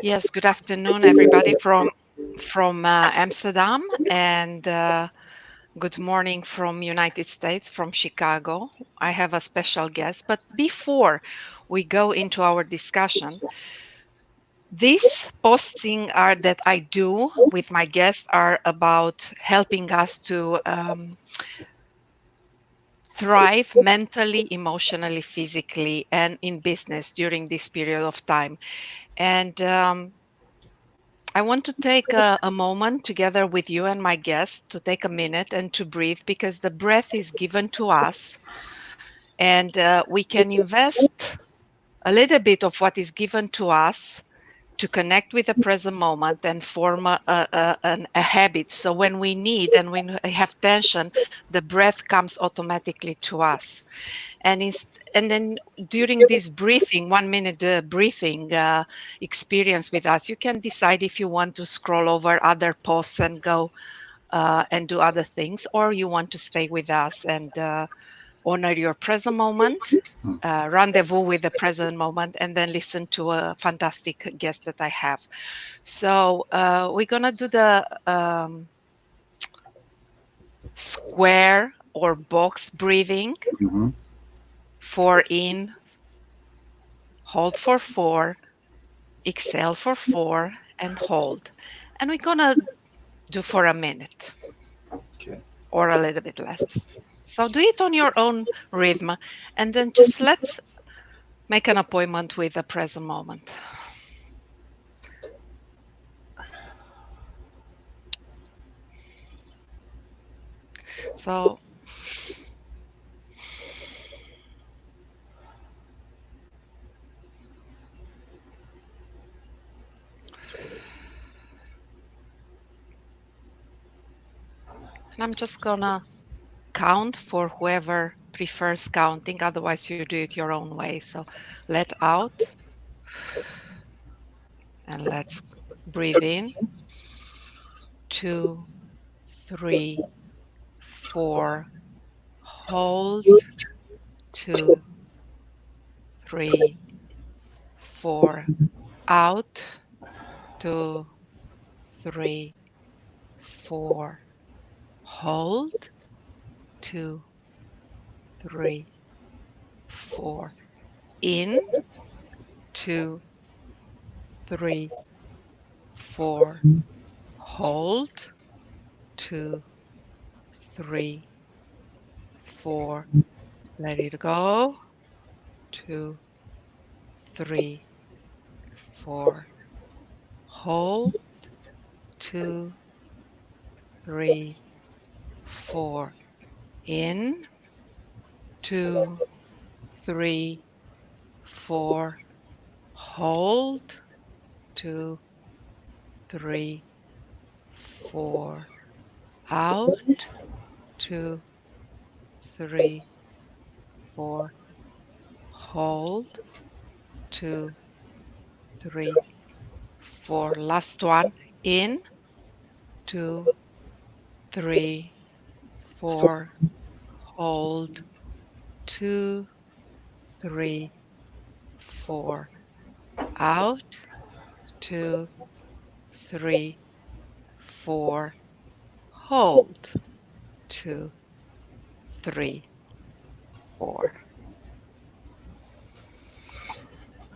Yes, good afternoon, everybody from Amsterdam, and good morning from United States, from Chicago. I have a special guest, but before we go into our discussion, these posting are that I do with my guests are about helping us to thrive mentally, emotionally, physically, and in business during this period of time. And I want to take a moment together with you and my guest to take a minute and to breathe because the breath is given to us and we can invest a little bit of what is given to us to connect with the present moment and form a habit. So when we need and when we have tension, the breath comes automatically to us. And then during this briefing 1 minute briefing experience with us, you can decide if you want to scroll over other posts and go and do other things, or you want to stay with us and honor your present moment, rendezvous with the present moment, and then listen to a fantastic guest that I have. So we're gonna do the square or box breathing. Hmm. 4 in, hold for 4, exhale for 4, and hold. And we're gonna do for a minute Okay. or a little bit less. So do it on your own rhythm, and then just let's make an appointment with the present moment. So and I'm just gonna count for whoever prefers counting. Otherwise, you do it your own way. So let out and let's breathe in. 2, 3, 4. Hold. 2, 3, 4. Out. 2, 3, 4. Hold. 2, 3, 4. In. 2, 3, 4. Hold. 2, 3, 4. Let it go. 2, 3, 4. Hold. 2, 3, 4. In. 2, 3, 4. Hold. 2, 3, 4. Out. 2, 3, 4. Hold. 2, 3, 4. Last one. In. 2, 3, 4. Hold. 2, 3, 4. Out. 2, 3, 4. Hold. 2, 3, 4.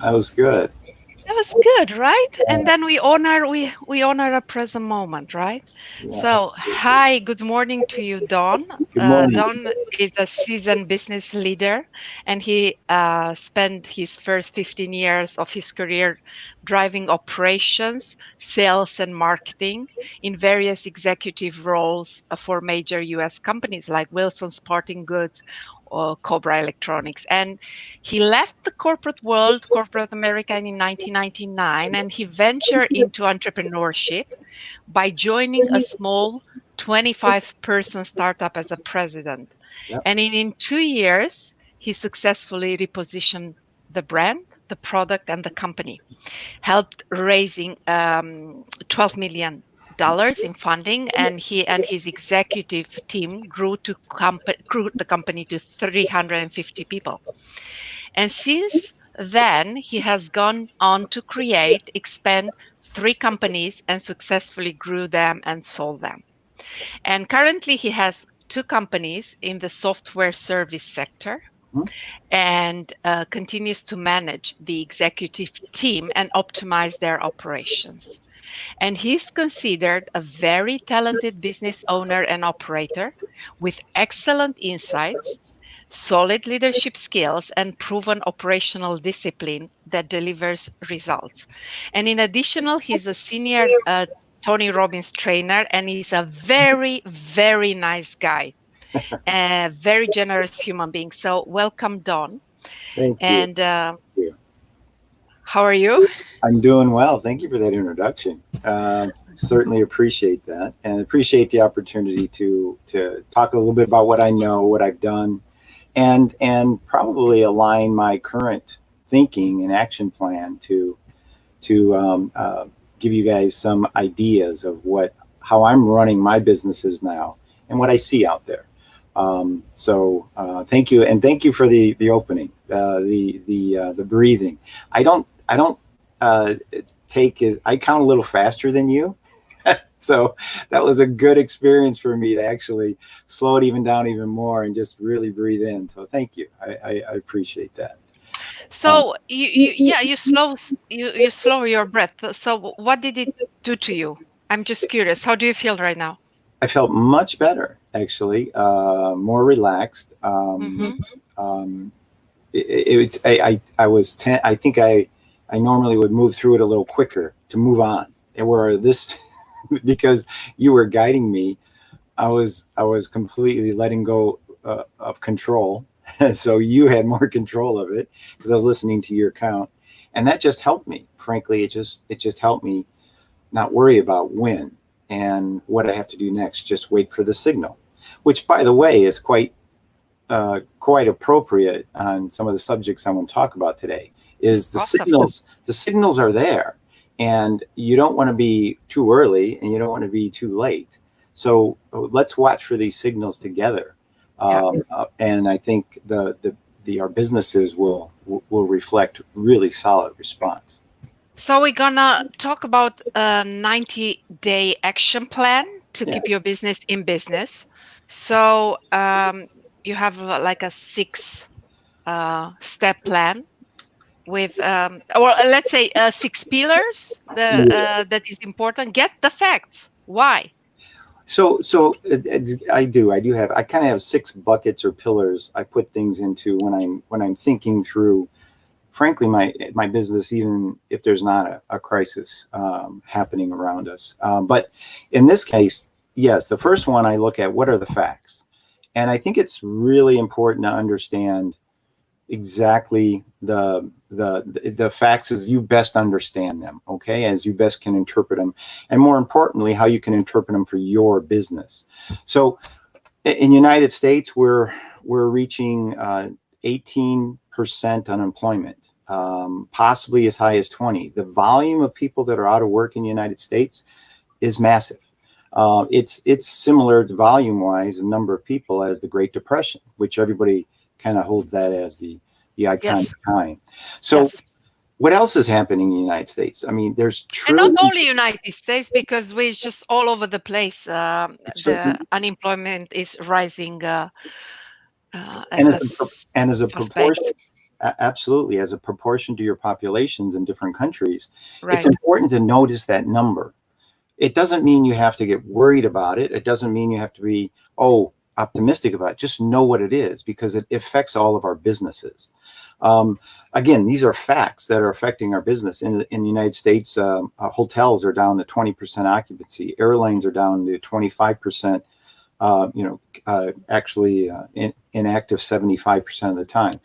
That was good. That was good, right? And then we honor a present moment, right? Yeah. So, hi, good morning to you, Don. Good morning. Don is a seasoned business leader, and he spent his first 15 years of his career driving operations, sales, and marketing in various executive roles for major U.S. companies like Wilson Sporting Goods or Cobra Electronics. And he left the corporate world, corporate America, in 1999, and he ventured into entrepreneurship by joining a small 25-person startup as a president. Yep. And in 2 years, he successfully repositioned the brand, the product, and the company, helped raising $12 million in funding, and he and his executive team grew the company to 350 people. And since Then he has gone on to expand 3 companies and successfully grew them and sold them. And currently he has 2 companies in the software service sector Mhm. and continues to manage the executive team and optimize their operations. And he's considered a very talented business owner and operator with excellent insights, solid leadership skills, and proven operational discipline that delivers results. And in addition, he's a senior Tony Robbins trainer, and he's a very, very nice guy, a very generous human being. So, welcome, Don. Thank you. And Thank you. how are you? I'm doing well. Thank you for that introduction. Certainly appreciate that, and appreciate the opportunity to talk a little bit about what I know, what I've done, and probably align my current thinking and action plan to give you guys some ideas of how I'm running my businesses now and what I see out there. Thank you, and thank you for the opening, the breathing. I don't I count a little faster than you. So that was a good experience for me to actually slow it even down even more and just really breathe in. So thank you. I appreciate that. Um, So you slow your breath. So what did it do to you? I'm just curious. How do you feel right now? I felt much better, actually, more relaxed. Mm-hmm. It's I was I think I normally would move through it a little quicker to move on, and where this because you were guiding me, I was completely letting go of control. So you had more control of it because I was listening to your account, and that just helped me. Frankly, it just helped me not worry about when and what I have to do next. Just wait for the signal, which, by the way, is quite appropriate on some of the subjects I want to talk about today. Is the Awesome. signals? The signals are there, and you don't want to be too early, and you don't want to be too late. So let's watch for these signals together, Yeah. and I think our businesses will reflect really solid response. So we're gonna talk about a 90-day action plan to Yeah. keep your business in business. So you have like a 6 step plan with or let's say 6 pillars that is important. Get the facts. Why? So I kind of have 6 buckets or pillars I put things into when I'm thinking through, frankly, my business, even if there's not a crisis happening around us. But in this case, yes, the first one I look at, what are the facts? And I think it's really important to understand exactly the facts as you best understand them, okay, as you best can interpret them, and more importantly, how you can interpret them for your business. So in United States, we're reaching 18% unemployment, possibly as high as 20. The volume of people that are out of work in the United States is massive. It's similar to volume-wise, a number of people as the Great Depression, which everybody kind of holds that as the iconic Yes. time. So Yes. what else is happening in the United States? I mean, there's And not true. only United States, because we're just all over the place. The Certainly, unemployment is rising and at as a a fast pace. proportion, absolutely, as a proportion to your populations in different countries, it's Right. important to notice that number. It doesn't mean you have to get worried about it. It doesn't mean you have to be optimistic about it. Just know what it is, because it affects all of our businesses. Again, these are facts that are affecting our business. In the United States, hotels are down to 20% occupancy. Airlines are down to 25%. Actually inactive 75% of the time.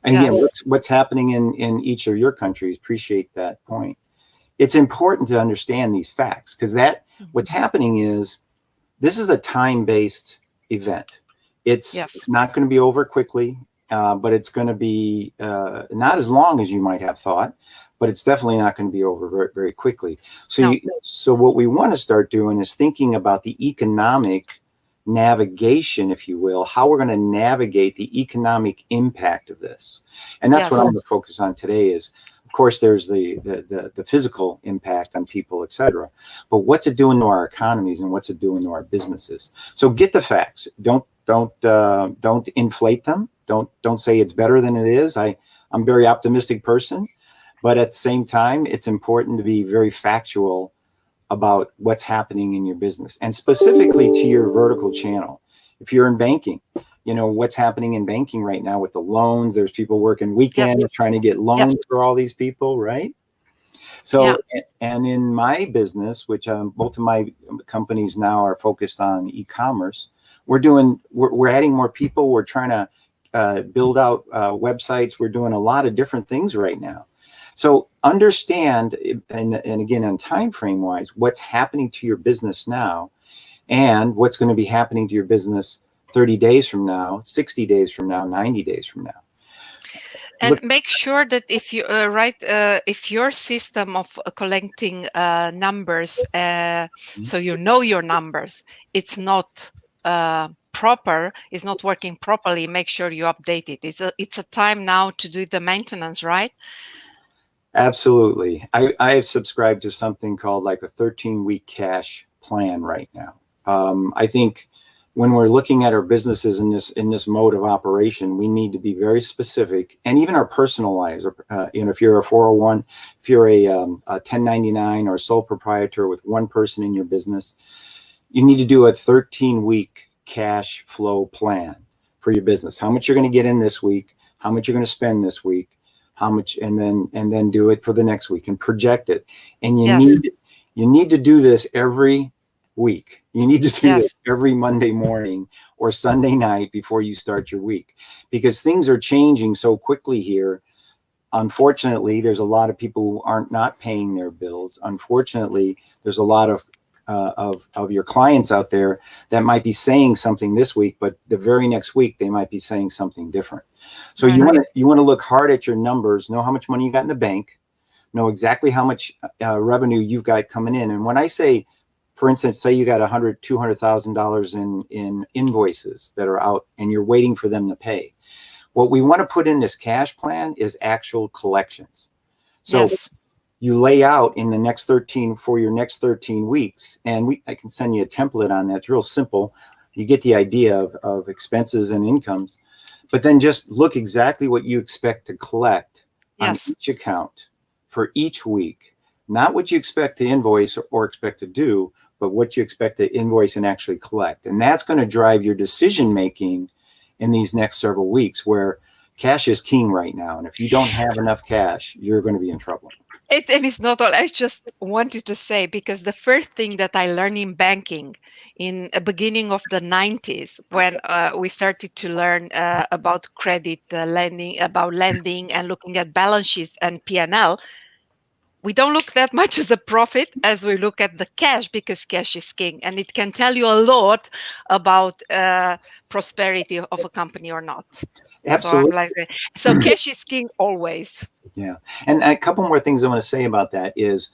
And again, Yes. what's happening in each of your countries? Appreciate that point. It's important to understand these facts, because what's happening is this is a time-based event. It's Yes. not going to be over quickly, but it's going to be not as long as you might have thought, but it's definitely not going to be over very, very quickly. So, No. so what we want to start doing is thinking about the economic navigation, if you will, how we're going to navigate the economic impact of this. And that's what I'm going to focus on today is, of course, there's the physical impact on people, et cetera. But what's it doing to our economies and what's it doing to our businesses? So get the facts. Don't inflate them. Don't say it's better than it is. I'm a very optimistic person, but at the same time, it's important to be very factual about what's happening in your business and specifically to your vertical channel. If you're in banking, what's happening in banking right now with the loans. There's people working weekends trying to get loans for all these people, right? So, and in my business, which both of my companies now are focused on e-commerce, we're adding more people. We're trying to build out websites. We're doing a lot of different things right now. So understand, and again, on time frame wise, what's happening to your business now and what's going to be happening to your business 30 days from now, 60 days from now, 90 days from now. And make sure that if you if your system of collecting numbers, so you know your numbers, it's not proper, is not working properly, make sure you update it. It's a time now to do the maintenance, right? Absolutely. I have subscribed to something called like a 13-week cash plan right now. I think when we're looking at our businesses in this mode of operation, we need to be very specific, and even our personal lives. If you're a 401, if you're a 1099 or a sole proprietor with one person in your business, you need to do a 13-week cash flow plan for your business. How much you're going to get in this week, how much you're going to spend this week, how much, and then do it for the next week and project it. And you need to do this every week. You need to do this every Monday morning or Sunday night before you start your week, because things are changing so quickly here. Unfortunately, there's a lot of people who aren't not paying their bills. Unfortunately, there's a lot of your clients out there that might be saying something this week, but the very next week they might be saying something different. So you want to look hard at your numbers, know how much money you got in the bank, know exactly how much revenue you've got coming in. And when I say, for instance, say you got $200,000 in invoices that are out and you're waiting for them to pay, what we want to put in this cash plan is actual collections. So you lay out in the next 13 weeks, and I can send you a template on that. It's real simple. You get the idea of expenses and incomes, but then just look exactly what you expect to collect on each account for each week, not what you expect to invoice or expect to do, but what you expect to invoice and actually collect. And that's going to drive your decision-making in these next several weeks, where cash is king right now. And if you don't have enough cash, you're going to be in trouble. And it's not all. I just wanted to say, because the first thing that I learned in banking in the beginning of the 90s, when we started to learn about credit lending, about lending and looking at balance sheets and P&L, we don't look that much as a profit as we look at the cash, because cash is king, and it can tell you a lot about prosperity of a company or not. Absolutely. So cash is king always. Yeah. And a couple more things I want to say about that is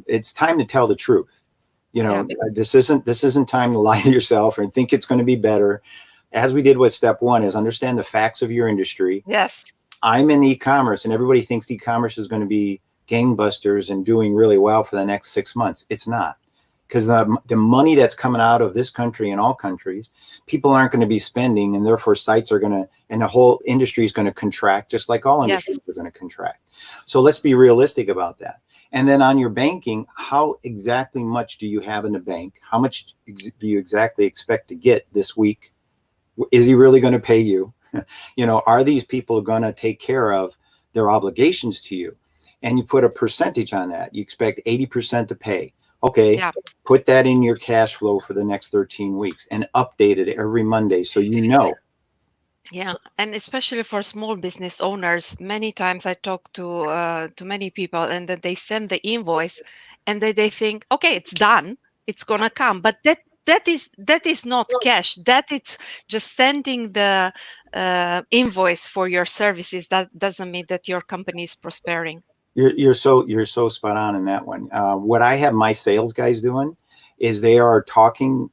it's time to tell the truth. This isn't time to lie to yourself and think it's going to be better. As we did with step one, is understand the facts of your industry. Yes. I'm in e-commerce, and everybody thinks e-commerce is going to be gangbusters and doing really well for the next 6 months. It's not, because the money that's coming out of this country and all countries, people aren't going to be spending, and therefore sites are going to, and the whole industry is going to contract, just like all industries are going to contract. So let's be realistic about that. And then on your banking, how exactly much do you have in the bank? How much do you exactly expect to get this week? Is he really going to pay you? Are these people going to take care of their obligations to you? And you put a percentage on that. You expect 80% to pay. Okay, put that in your cash flow for the next 13 weeks and update it every Monday so you know. Yeah, and especially for small business owners, many times I talk to many people, and then they send the invoice, and they think, okay, it's done, it's gonna come, but that is not cash. That it's just sending the invoice for your services. That doesn't mean that your company is prospering. You're so spot on in that one. What I have my sales guys doing is they are talking,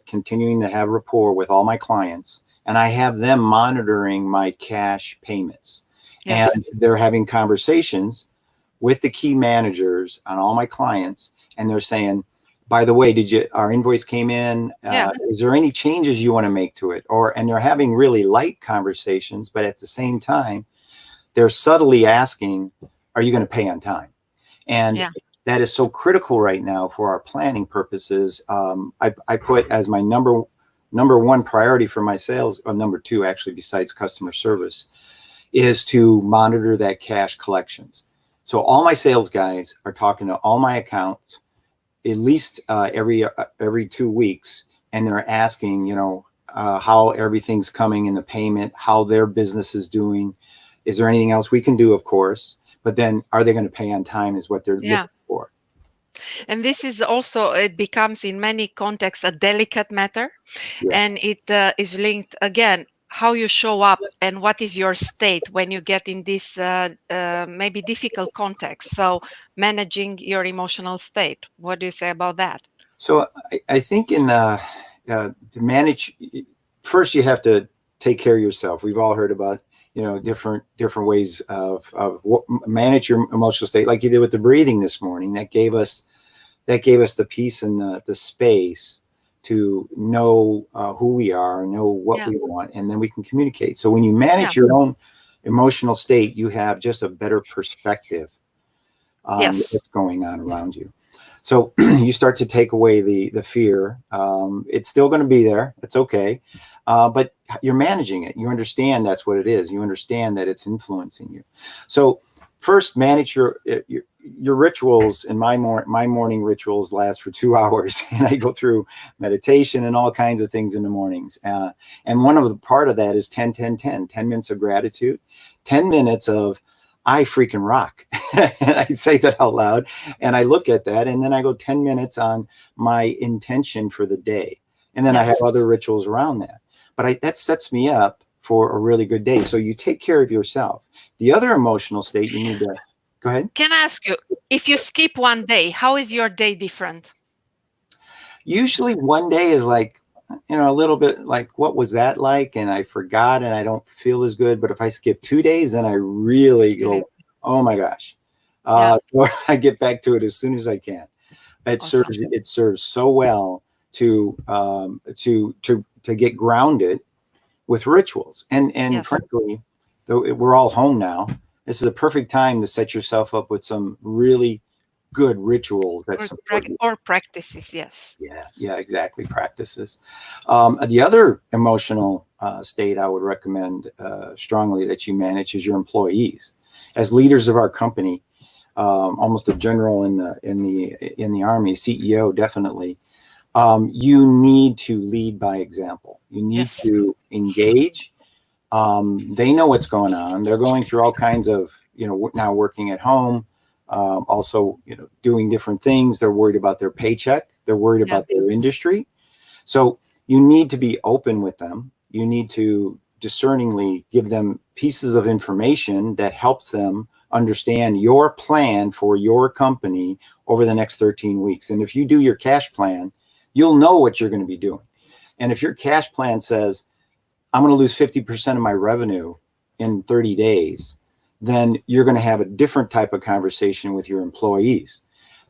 continuing to have rapport with all my clients, and I have them monitoring my cash payments. And Yes. they're having conversations with the key managers on all my clients, and they're saying, by the way, our invoice came in, Yeah. is there any changes you want to make to it? And they're having really light conversations, but at the same time, they're subtly asking, are you going to pay on time? And Yeah. that is so critical right now for our planning purposes. I put as my number one priority for my sales, or number two, actually, besides customer service, is to monitor that cash collections. So all my sales guys are talking to all my accounts at least every 2 weeks, and they're asking, how everything's coming in the payment, how their business is doing. Is there anything else we can do? Of course, but then are they going to pay on time is what they're Yeah. looking for. And this is also, it becomes in many contexts a delicate matter, Yes. and it is linked again how you show up and what is your state when you get in this maybe difficult context. So managing your emotional state. What do you say about that? So I think to manage, first you have to take care of yourself. We've all heard about different ways of manage your emotional state, like you did with the breathing this morning. That gave us the peace and the space to know who we are, know what we want, and then we can communicate. So when you manage your own emotional state, you have just a better perspective on what's going on around you. So you start to take away the fear. It's still going to be there. It's okay. But you're managing it. You understand that's what it is. You understand that it's influencing you. So first, manage your rituals. And my morning rituals last for 2 hours, and I go through meditation and all kinds of things in the mornings. And one of the part of that is 10 minutes of gratitude, 10 minutes of I freaking rock. And I say that out loud, and I look at that, and then I go 10 minutes on my intention for the day. And then I have other rituals around that. But that sets me up for a really good day. So you take care of yourself. The other emotional state you need to, go ahead. Can I ask you, if you skip one day, how is your day different? Usually one day is like, a little bit like, what was that like? And I forgot, and I don't feel as good. But if I skip 2 days, then I really go, oh my gosh. So I get back to it as soon as I can. It serves so well to get grounded with rituals. And frankly, though we're all home now, this is a perfect time to set yourself up with some really good rituals or practices. Yeah, exactly. Practices. The other emotional state I would recommend strongly that you manage is your employees. As leaders of our company, almost a general in the Army, CEO, definitely. You need to lead by example. You need to engage. They know what's going on. They're going through all kinds of, now working at home, also, doing different things. They're worried about their paycheck. They're worried about their industry. So you need to be open with them. You need to discerningly give them pieces of information that helps them understand your plan for your company over the next 13 weeks. And if you do your cash plan, you'll know what you're going to be doing. And if your cash plan says, I'm going to lose 50% of my revenue in 30 days, then you're going to have a different type of conversation with your employees.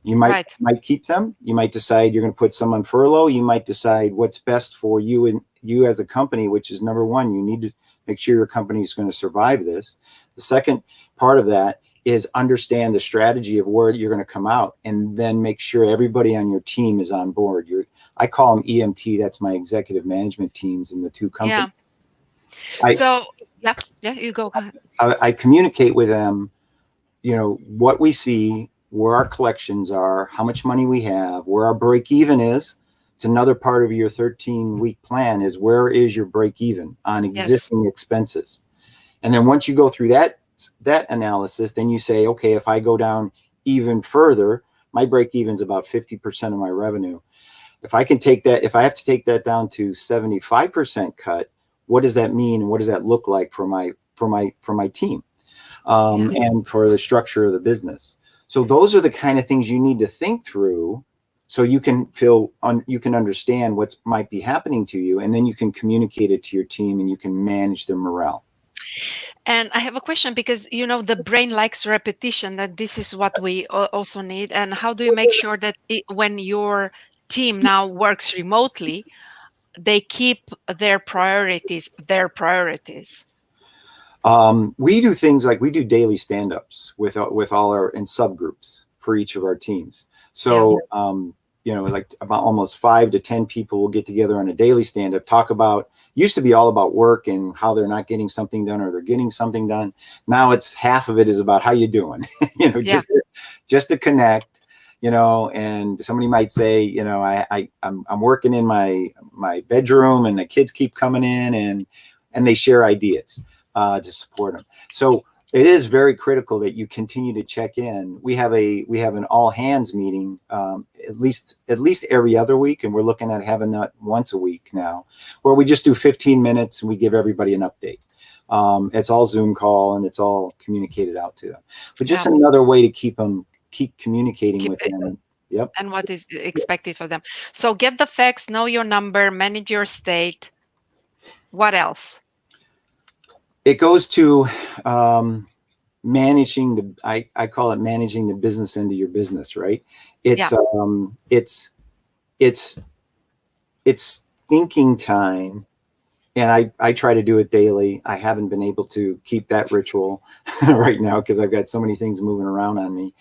You might keep them. You might decide you're going to put some on furlough. You might decide what's best for you and you as a company, which is number one, you need to make sure your company is going to survive this. The second part of that is understand the strategy of where you're going to come out, and then make sure everybody on your team is on board. I call them EMT. That's my executive management teams in the two companies. You go ahead. I communicate with them, what we see, where our collections are, how much money we have, where our break even is. It's another part of your 13-week plan is where is your break even on existing expenses. And then once you go through that analysis, then you say, okay, if I go down even further, my break even is about 50% of my revenue. If I have to take that down to 75% cut, what does that mean? And what does that look like for my team and for the structure of the business? So those are the kind of things you need to think through so you can you can understand what might be happening to you, and then you can communicate it to your team, and you can manage their morale. And I have a question because the brain likes repetition, that this is what we also need. And how do you make sure that when your team now works remotely, they keep their priorities their priorities? We do things like we do daily stand-ups with all our in subgroups for each of our teams. Yeah. So like about almost 5 to 10 people will get together on a daily stand-up, talk about, used to be all about work and how they're not getting something done or they're getting something done. Now it's half of it is about how you doing, Yeah. just to connect, and somebody might say, I'm working in my bedroom and the kids keep coming in and they share ideas to support them. So it is very critical that you continue to check in. We have an all hands meeting at least every other week, and we're looking at having that once a week now, where we just do 15 minutes and we give everybody an update. It's all Zoom call and it's all communicated out to them. But just another way to keep communicating with them. Yep. And what is expected for them. So get the facts, know your number, manage your state. What else? It goes to managing I call it managing the business end of your business, right? It's it's thinking time, and I try to do it daily. I haven't been able to keep that ritual right now because I've got so many things moving around on me.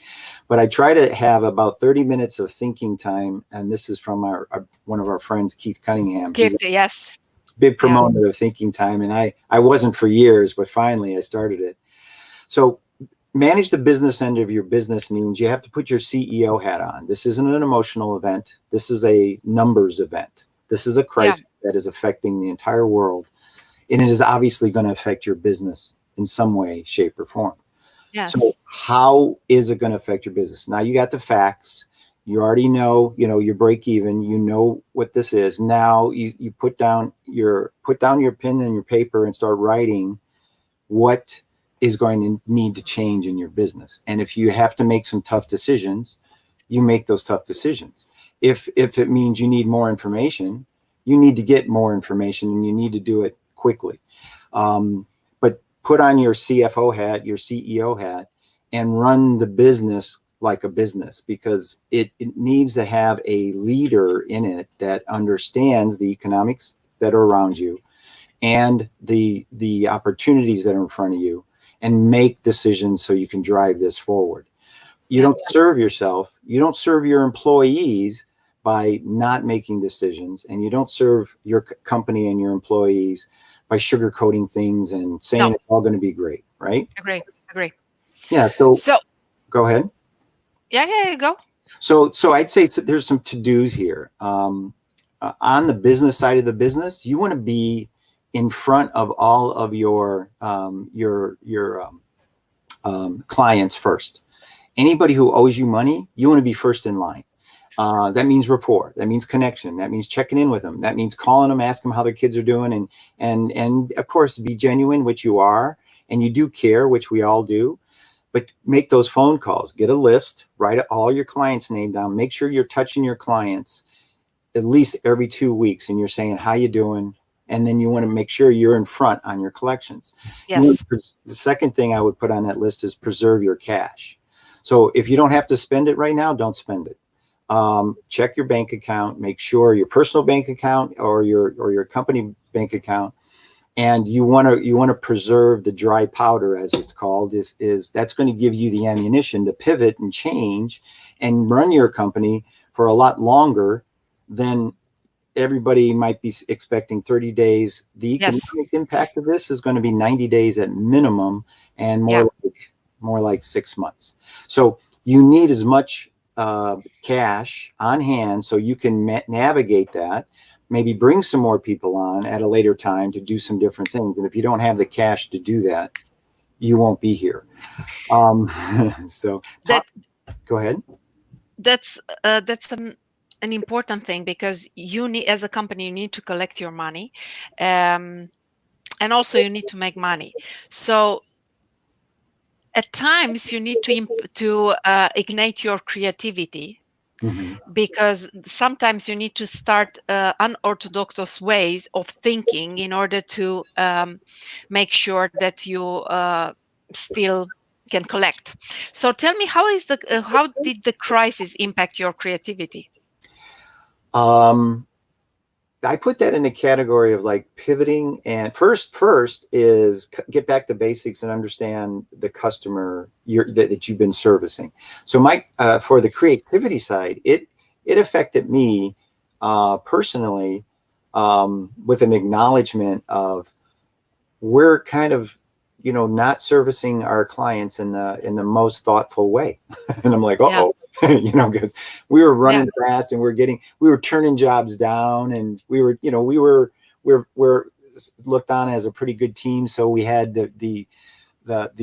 But I try to have about 30 minutes of thinking time, and this is from one of our friends, Keith Cunningham. Yes. Big promoter of thinking time, and I wasn't for years, but finally I started it. So manage the business end of your business means you have to put your CEO hat on. This isn't an emotional event. This is a numbers event. This is a crisis that is affecting the entire world, and it is obviously going to affect your business in some way, shape, or form. Yes. So how is it going to affect your business? Now you got the facts. You already know, your break even, what this is. Now you put down your pen and your paper and start writing what is going to need to change in your business. And if you have to make some tough decisions, you make those tough decisions. If it means you need more information, you need to get more information and you need to do it quickly. But put on your CFO hat, your CEO hat, and run the business like a business, because it needs to have a leader in it that understands the economics that are around you and the opportunities that are in front of you, and make decisions so you can drive this forward. You don't serve yourself, you don't serve your employees by not making decisions, and you don't serve your company and your employees by sugarcoating things and saying it's all going to be great, right? Agree. Yeah. So go ahead. Yeah, go. So I'd say there's some to-dos here. On the business side of the business, you want to be in front of all of your clients first. Anybody who owes you money, you want to be first in line. That means rapport. That means connection. That means checking in with them. That means calling them, asking them how their kids are doing, and of course, be genuine, which you are, and you do care, which we all do. But make those phone calls. Get a list. Write all your clients' name down. Make sure you're touching your clients at least every 2 weeks, and you're saying how you doing. And then you want to make sure you're in front on your collections. Yes. The second thing I would put on that list is preserve your cash. So if you don't have to spend it right now, don't spend it. Check your bank account. Make sure your personal bank account or your company bank account. And you want to preserve the dry powder, as it's called, is that's going to give you the ammunition to pivot and change and run your company for a lot longer than everybody might be expecting. 30 days. The economic impact of this is going to be 90 days at minimum, and more like 6 months. So you need as much cash on hand so you can navigate that. Maybe bring some more people on at a later time to do some different things. And if you don't have the cash to do that, you won't be here. So go ahead. That's an important thing, because you need, as a company, you need to collect your money, and also you need to make money. So at times you need to ignite your creativity Mhm. because sometimes you need to start unorthodox ways of thinking in order to make sure that you still can collect. So tell me, how did the crisis impact your creativity? Um, I put that in a category of like pivoting, and first is get back to basics and understand the customer that you've been servicing. So my for the creativity side, it affected me personally, with an acknowledgement of we're kind of, not servicing our clients in the most thoughtful way. And I'm like, Yeah, uh-oh, because we were yeah, running fast and we were turning jobs down, and we're looked on as a pretty good team. So we had the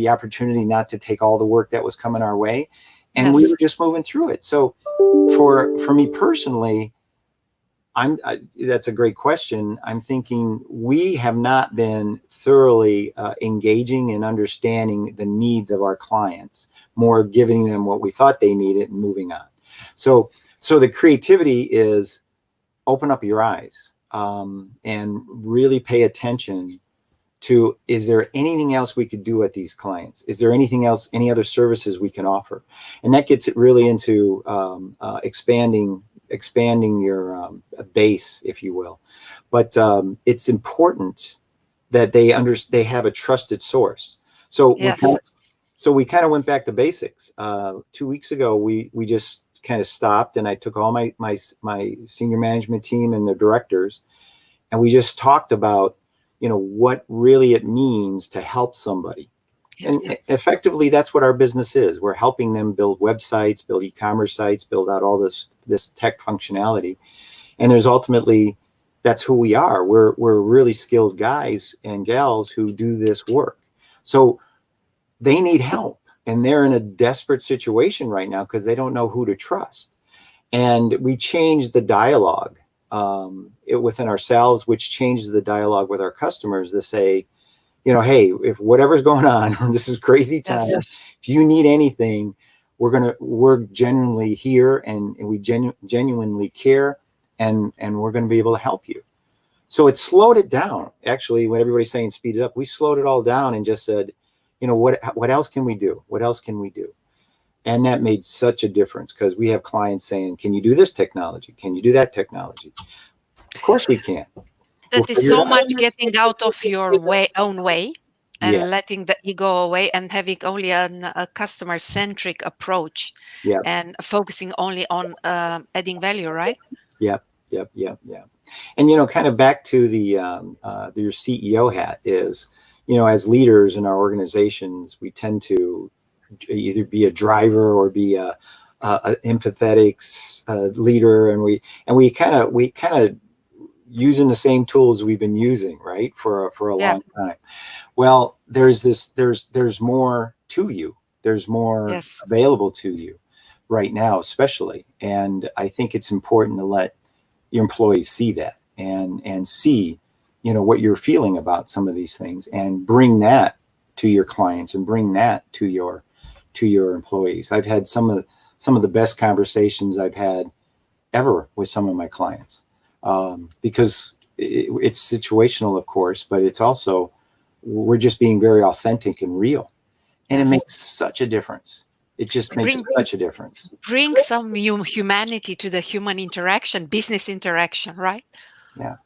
opportunity not to take all the work that was coming our way. And we yes, were just moving through it. So for me personally, that's a great question. I'm thinking we have not been thoroughly engaging and understanding the needs of our clients, more giving them what we thought they needed and moving on. So the creativity is open up your eyes, and really pay attention to, is there anything else we could do with these clients? Is there anything else, any other services we can offer? And that gets it really into expanding your base, if you will. But it's important that they have a trusted source. So yes, we kind of went back to basics. 2 weeks ago, we just kind of stopped, and I took all my senior management team and the directors, and we just talked about, what really it means to help somebody. yeah, And effectively, that's what our business is. We're helping them build websites, build e-commerce sites, build out all this tech functionality. And there's ultimately, that's who we are. We're really skilled guys and gals who do this work. So they need help, and they're in a desperate situation right now because they don't know who to trust. And we changed the dialogue within ourselves, which changes the dialogue with our customers to say, hey, if whatever's going on, this is crazy time. yes, If you need anything, we're genuinely here, and we genuinely care, and we're going to be able to help you. So it slowed it down. Actually, when everybody's saying speed it up, we slowed it all down and just said, what else can we do? What else can we do? And that made such a difference, because we have clients saying, can you do this technology? Can you do that technology? Of course we can. We'll that is figure it so out. much getting out of your own way Yeah, and letting the ego away and having only a customer centric approach yeah, and focusing only on adding value, right? yep, yep, yep, yep. And kind of back to your CEO hat is, as leaders in our organizations, we tend to either be a driver or be a empathetic leader, and we kind of using the same tools we've been using, right, for a Yeah, long time. Well, there's more to you. There's more yes, available to you right now, especially. And I think it's important to let your employees see that, and see, what you're feeling about some of these things, and bring that to your clients, and bring that to your employees. I've had some of the best conversations I've had ever with some of my clients, because it's situational, of course, but it's also, we're just being very authentic and real, and it yes. makes such a difference. It just makes Bring such a difference. bring some humanity to the human interaction, business interaction, right? Yeah,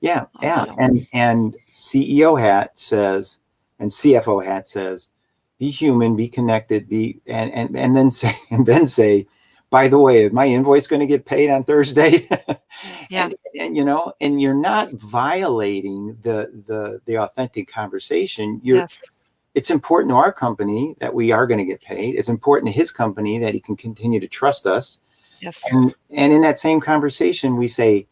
yeah, yeah. Awesome. And CEO hat says, and CFO hat says, be human, be connected, and then say, by the way, is my invoice going to get paid on Thursday? Yeah, And you're not violating the authentic conversation. yes, It's important to our company that we are going to get paid. It's important to his company that he can continue to trust us. yes, And in that same conversation, we say,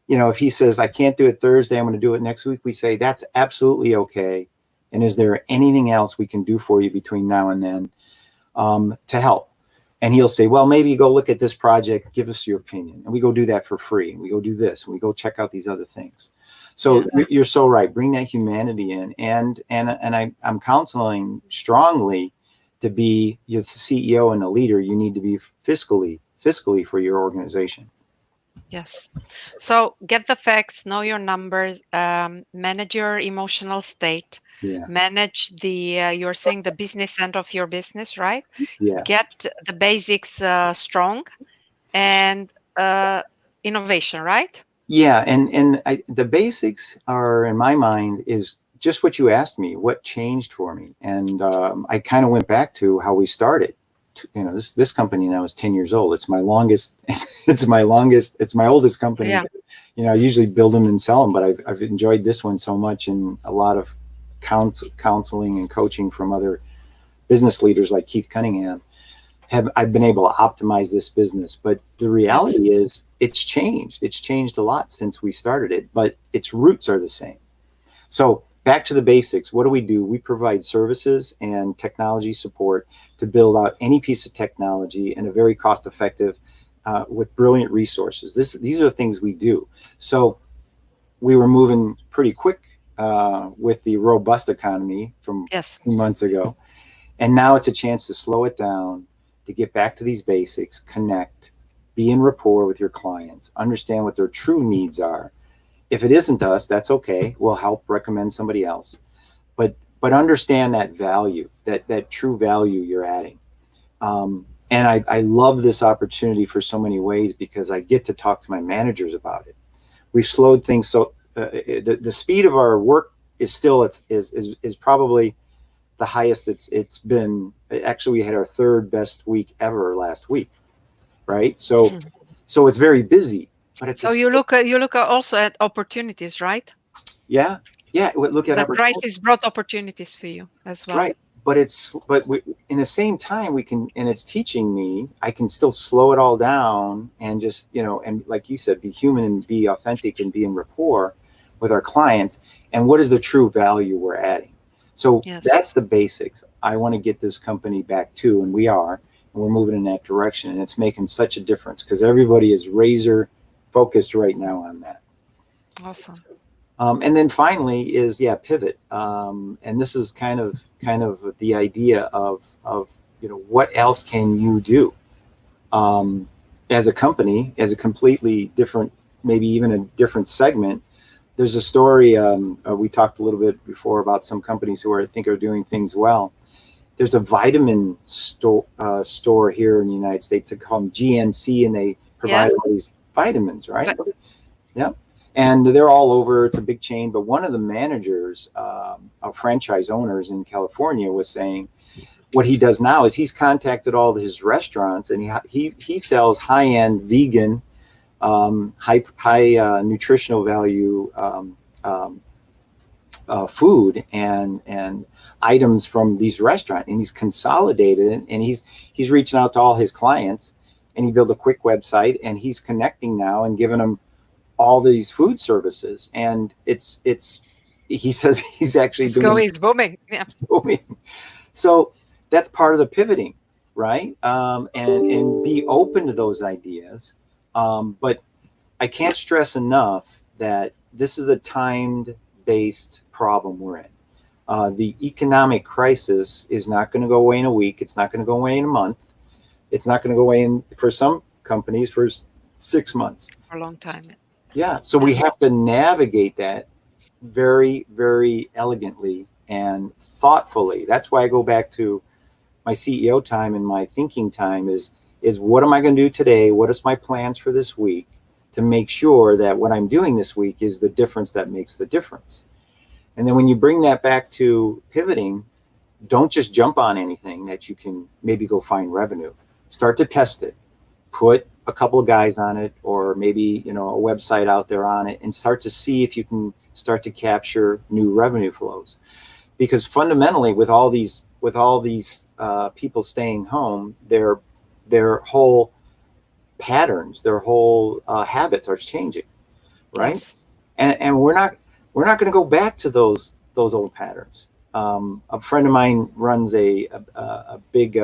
if he says, I can't do it Thursday, I'm going to do it next week, we say, that's absolutely okay. And is there anything else we can do for you between now and then, to help? And he'll say, well, maybe go look at this project, give us your opinion. And we go do that for free. And we go do this, and we go check out these other things. So yeah, you're so right. Bring that humanity in. And I'm counseling strongly to be your CEO and a leader. You need to be fiscally fiscally for your organization. Yes. So get the facts, know your numbers, manage your emotional state, Yeah. manage you're saying the business end of your business, right? Yeah. Get the basics strong and innovation, right? Yeah. The basics are, in my mind, is just what you asked me, what changed for me. And I kind of went back to how we started. This company now is 10 years old. It's my longest, it's my oldest company. Yeah. I usually build them and sell them, but I've enjoyed this one so much, and a lot of counseling and coaching from other business leaders like Keith Cunningham. I've been able to optimize this business. But the Yes. reality is it's changed. It's changed a lot since we started it, but its roots are the same. So back to the basics. What do? We provide services and technology support to build out any piece of technology in a very cost-effective, with brilliant resources. These are the things we do. So we were moving pretty quick with the robust economy from Yes. 2 months ago. And now it's a chance to slow it down, to get back to these basics, connect, be in rapport with your clients, understand what their true needs are. If it isn't us, that's okay. We'll help recommend somebody else. But understand that value, that true value you're adding. And I love this opportunity for so many ways, because I get to talk to my managers about it. We've slowed things. So the speed of our work is still, is probably the highest it's been. Actually, we had our third best week ever last week. Right. So it's very busy, but it's So you look also at opportunities, right? yeah. Look at The opportunity. crisis brought opportunities for you as well. Right. But in the same time, and it's teaching me, I can still slow it all down and just, and like you said, be human and be authentic and be in rapport with our clients. And what is the true value we're adding? So Yes. that's the basics. I want to get this company back to, and we are, and we're moving in that direction. And it's making such a difference because everybody is razor focused right now on that. Awesome. And then finally is pivot. And this is kind of the idea of what else can you do as a company, as a completely different, maybe even a different segment. There's a story we talked a little bit before about some companies who I think are doing things well. There's a vitamin store here in the United States. They call them GNC, and they provide all these vitamins, right? Yeah. And they're all over. It's a big chain. But one of the managers of franchise owners in California was saying what he does now is he's contacted all his restaurants, and he sells high-end vegan, high nutritional value food and items from these restaurants. And he's consolidated it, and he's reaching out to all his clients, and he built a quick website, and he's connecting now and giving them all these food services. And he says he's actually it's booming. Yeah. It's booming. So that's part of the pivoting, right? And be open to those ideas. But I can't stress enough that this is a timed-based problem we're in. The economic crisis is not going to go away in a week. It's not going to go away in a month. It's not going to go away for some companies for 6 months. For a long time. Yeah. So we have to navigate that very, very elegantly and thoughtfully. That's why I go back to my CEO time and my thinking time is what am I going to do today? What is my plans for this week to make sure that what I'm doing this week is the difference that makes the difference? And then when you bring that back to pivoting, don't just jump on anything that you can maybe go find revenue. Start to test it. Put a couple of guys on it, or maybe a website out there on it, and start to see if you can start to capture new revenue flows. Because fundamentally, with all these people staying home, their whole patterns, their whole habits are changing, right? Yes. And we're not going to go back to those old patterns. A friend of mine runs a big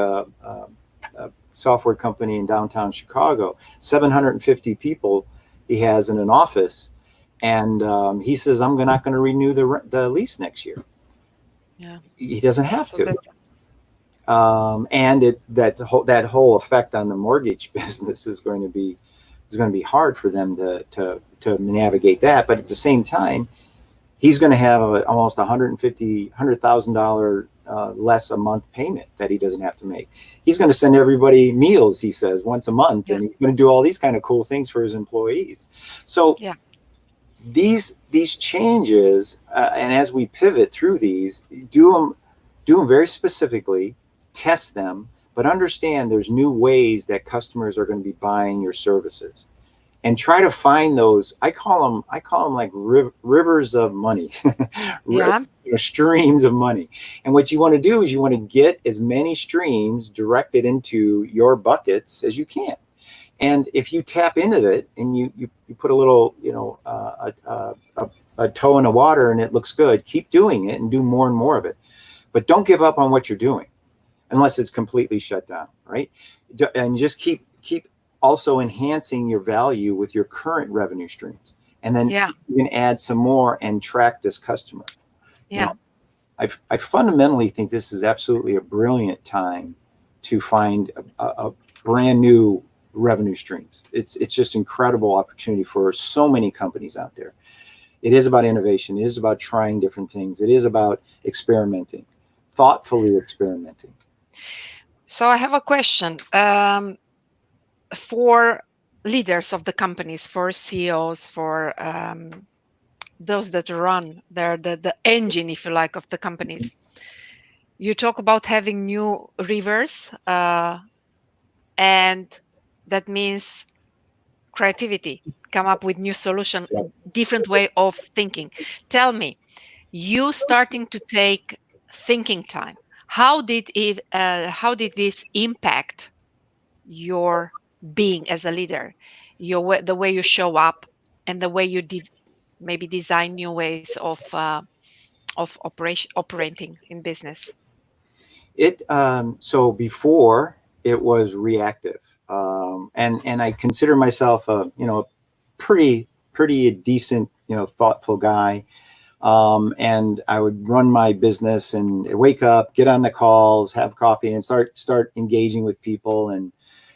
software company in downtown Chicago. 750 people he has in an office, and he says, "I'm not going to renew the lease next year." Yeah. He doesn't have to. And that whole effect on the mortgage business is going to be hard for them to navigate that. But at the same time, he's going to have almost $150,000 less a month payment that he doesn't have to make. He's going to send everybody meals, he says, once a month, Yeah. and he's going to do all these kind of cool things for his employees. So Yeah. these changes, and as we pivot through these, do them very specifically, test them, but understand there's new ways that customers are going to be buying your services, and try to find those. I call them like rivers of money, Yeah. streams of money. And what you want to do is you want to get as many streams directed into your buckets as you can. And if you tap into it and you put a little, a toe in the water and it looks good, keep doing it and do more and more of it. But don't give up on what you're doing unless it's completely shut down, right? And just keep also enhancing your value with your current revenue streams. And then Yeah. you can add some more and track this customer. Yeah. I fundamentally think this is absolutely a brilliant time to find a brand new revenue streams. It's just incredible opportunity for so many companies out there. It is about innovation. It is about trying different things. It is about experimenting, thoughtfully experimenting. So I have a question for leaders of the companies, for CEOs, for those that run the engine, if you like, of the companies. You talk about having new rivers, and that means creativity, come up with new solution, different way of thinking. Tell me, you starting to take thinking time. How did this impact your being as a leader, the way you show up, and the way you maybe design new ways of operating in business? So before it was reactive, and I consider myself a pretty decent, thoughtful guy. And I would run my business and wake up, get on the calls, have coffee, and start engaging with people, and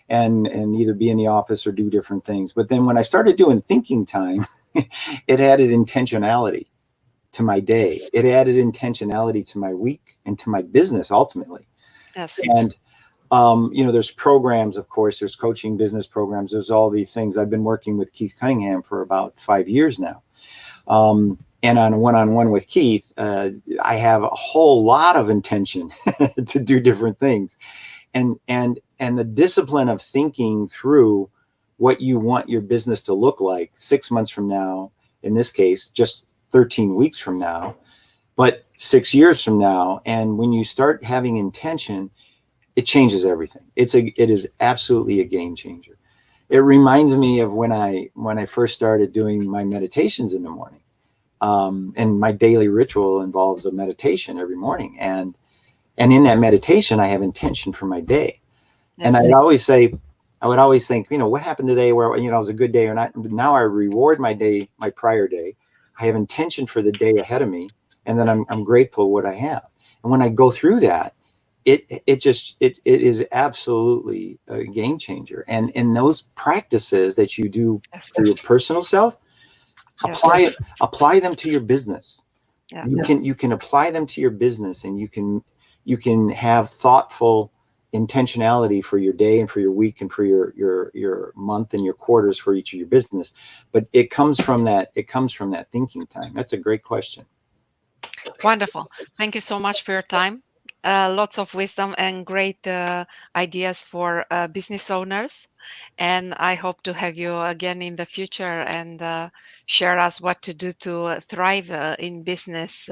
either be in the office or do different things. But then when I started doing thinking time, it added intentionality to my day. Yes. It added intentionality to my week and to my business ultimately. Yes. And there's programs, of course, there's coaching business programs, there's all these things. I've been working with Keith Cunningham for about 5 years now. And on one-on-one with Keith, I have a whole lot of intention to do different things. And the discipline of thinking through what you want your business to look like 6 months from now, in this case, just 13 weeks from now, but 6 years from now. And when you start having intention, it changes everything. It is absolutely a game changer. It reminds me of when I first started doing my meditations in the morning. And my daily ritual involves a meditation every morning. And in that meditation, I have intention for my day. Yes. And I would always think, what happened today where, it was a good day or not. Now I reward my day, my prior day. I have intention for the day ahead of me. And then I'm grateful what I have. And when I go through that, it is absolutely a game changer. And in those practices that you do Yes. for your personal self, Yes. apply them to your business. Yeah. You can apply them to your business, and you can have thoughtful intentionality for your day and for your week and for your month and your quarters for each of your business. But it comes from that thinking time. That's a great question. Wonderful. Thank you so much for your time. Lots of wisdom and great ideas for business owners. And I hope to have you again in the future and share us what to do to thrive in business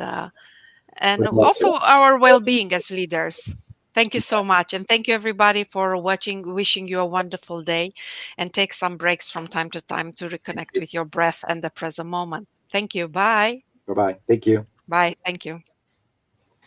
and Would love to. also our well-being as leaders. Thank you so much. And thank you everybody for watching. Wishing you a wonderful day, and take some breaks from time to time to reconnect with your breath and the present moment. Thank you. Bye. Bye-bye. Thank you. Bye. Thank you.